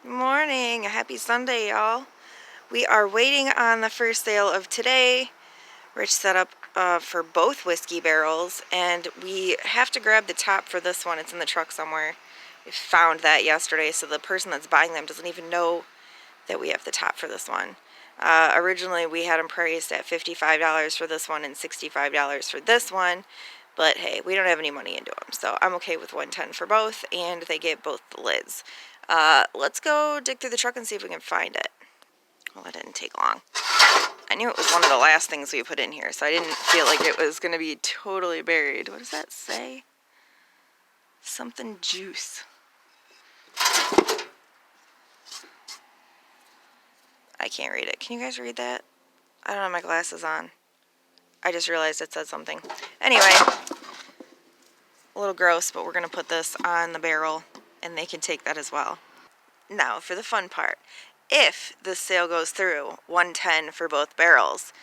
Morning. Happy Sunday, y'all. We are waiting on the first sale of today. Rich set up for both whiskey barrels, and we have to grab the top for this one. It's in the truck somewhere. We found that yesterday, so the person that's buying them doesn't even know that we have the top for this one. Originally, we had them priced at $55 for this one and $65 for this one. But hey, we don't have any money into them, so I'm okay with $110 for both, and they get both the lids. Let's go dig through the truck and see if we can find it. Well, that didn't take long. I knew it was one of the last things we put in here, so I didn't feel like it was going to be totally buried. What does that say? Something juice. I can't read it. Can you guys read that? I don't have my glasses on. I just realized it said something. Anyway, a little gross, but we're going to put this on the barrel, and they can take that as well. Now, for the fun part. If this sale goes through, $110 for both barrels,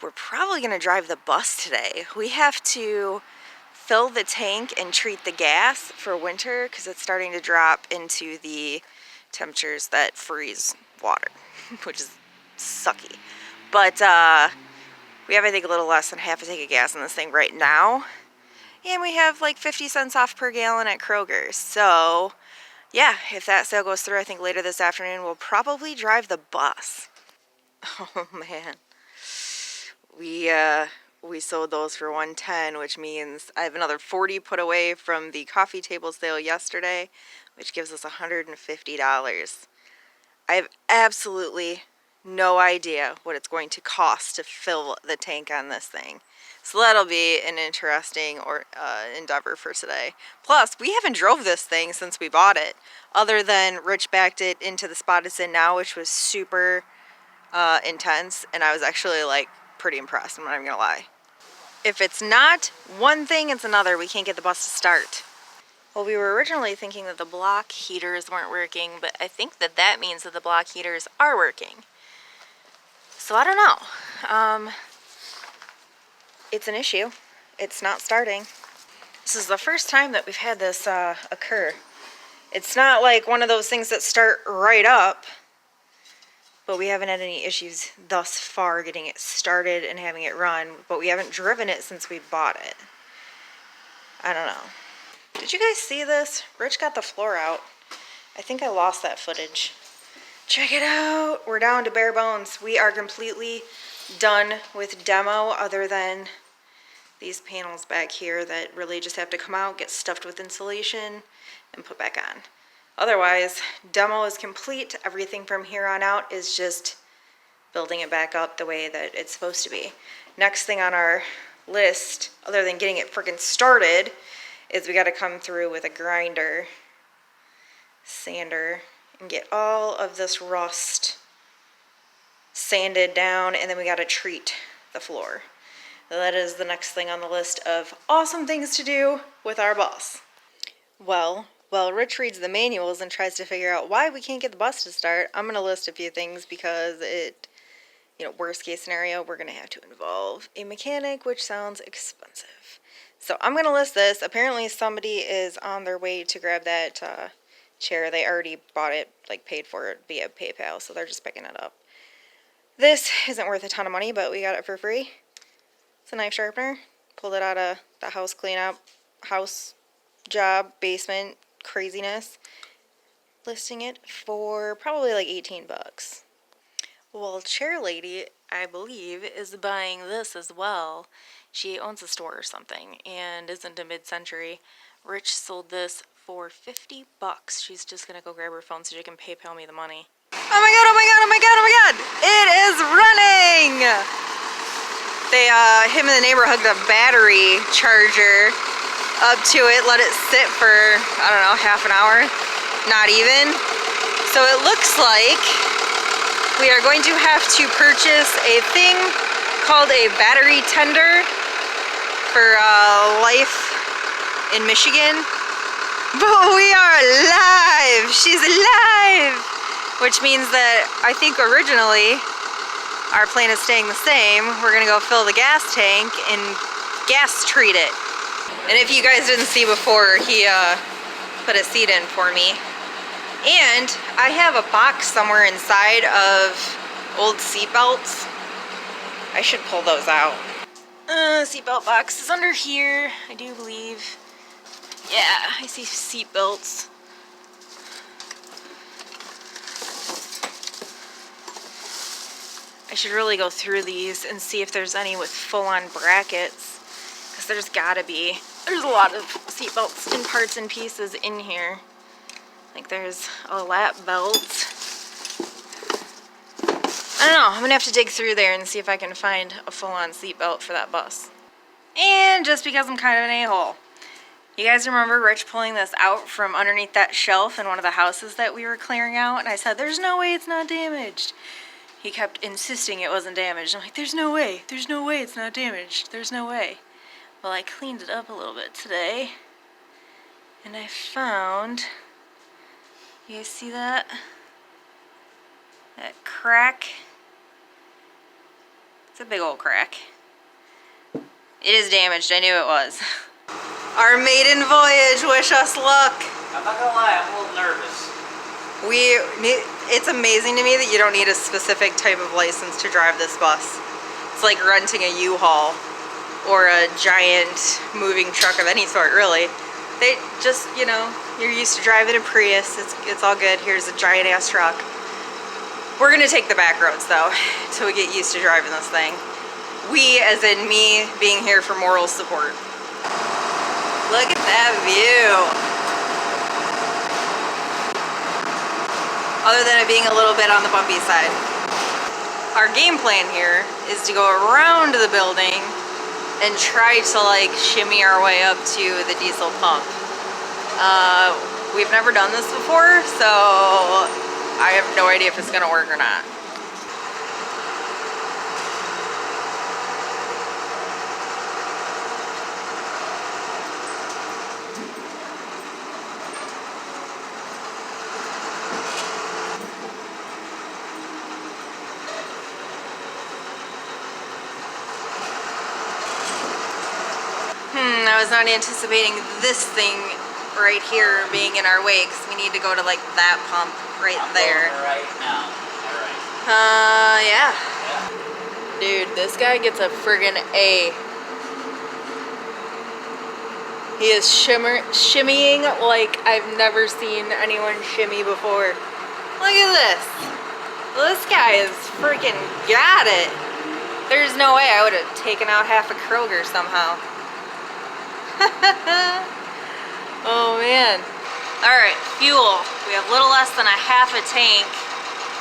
we're probably going to drive the bus today. We have to fill the tank and treat the gas for winter because it's starting to drop into the temperatures that freeze water, which is sucky. But we have, I think, a little less than half a tank of gas in this thing right now. And we have like 50 cents off per gallon at Kroger. So, yeah, if that sale goes through, I think later this afternoon, we'll probably drive the bus. Oh, man. We sold those for $110, which means I have another $40 put away from the coffee table sale yesterday, which gives us $150. I have absolutely no idea what it's going to cost to fill the tank on this thing. So that'll be an interesting endeavor for today. Plus, we haven't drove this thing since we bought it, other than Rich backed it into the spot it's in now, which was super intense, and I was actually like pretty impressed, I'm not even gonna lie. If it's not one thing, it's another. We can't get the bus to start. Well, we were originally thinking that the block heaters weren't working, but I think that means that the block heaters are working. So I don't know. It's an issue. It's not starting. This is the first time that we've had this occur. It's not like one of those things that start right up, but we haven't had any issues thus far getting it started and having it run, but we haven't driven it since we bought it. I don't know. Did you guys see this? Rich got the floor out. I think I lost that footage. Check it out. We're down to bare bones. We are completely done with demo, other than these panels back here that really just have to come out, get stuffed with insulation, and put back on. Otherwise, demo is complete. Everything from here on out is just building it back up the way that it's supposed to be. Next thing on our list, other than getting it freaking started, is we got to come through with a grinder, sander, and get all of this rust sanded down, and then we got to treat the floor. That is the next thing on the list of awesome things to do with our bus. Well, Rich reads the manuals and tries to figure out why we can't get the bus to start. I'm going to list a few things because worst case scenario, we're going to have to involve a mechanic, which sounds expensive. So I'm going to list this. Apparently somebody is on their way to grab that chair. They already bought it, paid for it via PayPal, so they're just picking it up. This isn't worth a ton of money, but we got it for free. It's a knife sharpener. Pulled it out of the house cleanup, house job, basement craziness. Listing it for probably like $18. Well, Chair Lady, I believe, is buying this as well. She owns a store or something and is into mid-century. Rich sold this for $50. She's just gonna go grab her phone so she can PayPal me the money. Oh my god, oh my god, oh my god, oh my god! It is running! Him and the neighbor hooked a battery charger up to it, let it sit for, I don't know, half an hour, not even. So it looks like we are going to have to purchase a thing called a battery tender for Life in Michigan. But we are alive! She's alive! Which means that I think originally our plan is staying the same. We're gonna go fill the gas tank and gas treat it. And if you guys didn't see before, he put a seat in for me. And I have a box somewhere inside of old seat belts. I should pull those out. Seatbelt box is under here, I do believe. Yeah, I see seat belts. I should really go through these and see if there's any with full-on brackets, because there's gotta be. There's a lot of seat belts and parts and pieces in here. Like there's a lap belt. I don't know, I'm gonna have to dig through there and see if I can find a full-on seat belt for that bus. And just because I'm kind of an a-hole, you guys remember Rich pulling this out from underneath that shelf in one of the houses that we were clearing out? And I said, there's no way it's not damaged. He kept insisting it wasn't damaged. I'm like, there's no way it's not damaged. There's no way. Well, I cleaned it up a little bit today. And I found, you guys see that? That crack. It's a big old crack. It is damaged, I knew it was. Our maiden voyage, wish us luck. I'm not gonna lie, I'm a little nervous. It's amazing to me that you don't need a specific type of license to drive this bus. It's like renting a U-Haul or a giant moving truck of any sort, really. They just, you know, you're used to driving a Prius, it's all good. Here's a giant ass truck. We're gonna take the back roads though, until we get used to driving this thing. We, as in me, being here for moral support. Look at that view. Other than it being a little bit on the bumpy side. Our game plan here is to go around the building and try to like shimmy our way up to the diesel pump. We've never done this before, so I have no idea if it's gonna work or not. I was not anticipating this thing right here being in our way, because we need to go to like that pump right there. Right now. All right. Yeah. Dude, this guy gets a friggin' A. He is shimmying like I've never seen anyone shimmy before. Look at this. This guy is freaking got it. There's no way I would have taken out half a Kroger somehow. Oh man. Alright, fuel. We have a little less than a half a tank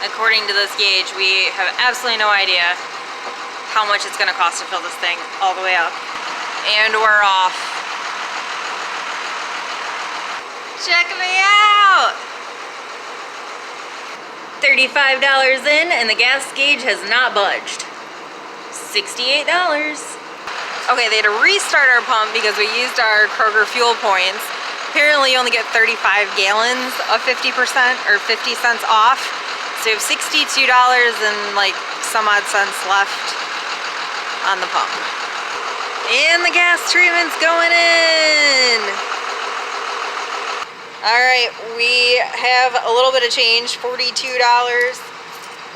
according to this gauge. We have absolutely no idea how much it's going to cost to fill this thing all the way up. And we're off. Check me out! $35 in and the gas gauge has not budged. $68. Okay, they had to restart our pump because we used our Kroger fuel points. Apparently you only get 35 gallons of 50% or 50 cents off. So you have $62 and like some odd cents left on the pump. And the gas treatment's going in. All right, we have a little bit of change, $42.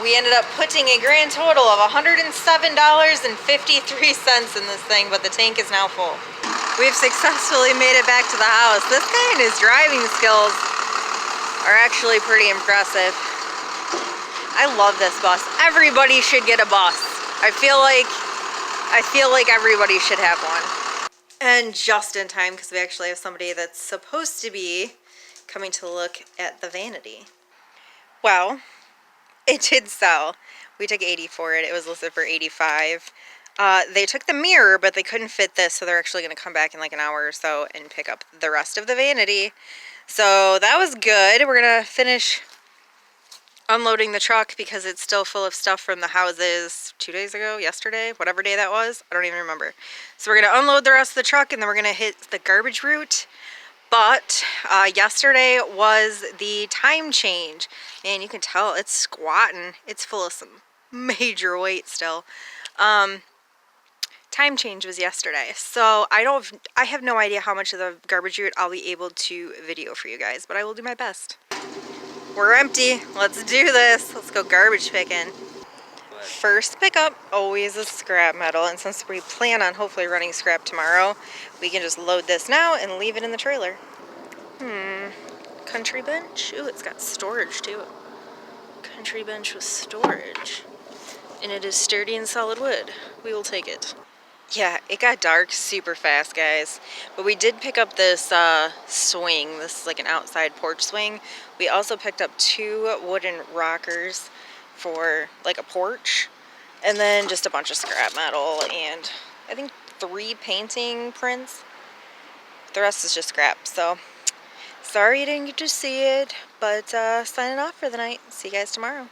We ended up putting a grand total of $107.53 in this thing, but the tank is now full. We've successfully made it back to the house. This guy and his driving skills are actually pretty impressive. I love this bus. Everybody should get a bus. I feel like everybody should have one. And just in time, because we actually have somebody that's supposed to be coming to look at the vanity. Well, it did sell. We took 80 for it. It was listed for 85. They took the mirror, but they couldn't fit this, so they're actually going to come back in like an hour or so and pick up the rest of the vanity. So that was good. We're going to finish unloading the truck because it's still full of stuff from the houses 2 days ago, yesterday, whatever day that was. I don't even remember. So we're going to unload the rest of the truck, and then we're going to hit the garbage route. But yesterday was the time change, and you can tell it's squatting. It's full of some major weight still. Time change was yesterday, so I have no idea how much of the garbage route I'll be able to video for you guys, but I will do my best. We're empty. Let's do this. Let's go garbage picking. First pickup, always a scrap metal. And since we plan on hopefully running scrap tomorrow, we can just load this now and leave it in the trailer. Country bench. Ooh, it's got storage too. Country bench with storage. And it is sturdy and solid wood. We will take it. Yeah, it got dark super fast, guys. But we did pick up this swing. This is like an outside porch swing. We also picked up 2 wooden rockers for like a porch. And then just a bunch of scrap metal and I think 3 painting prints. The rest is just scrap. So sorry you didn't get to see it, but signing off for the night. See you guys tomorrow.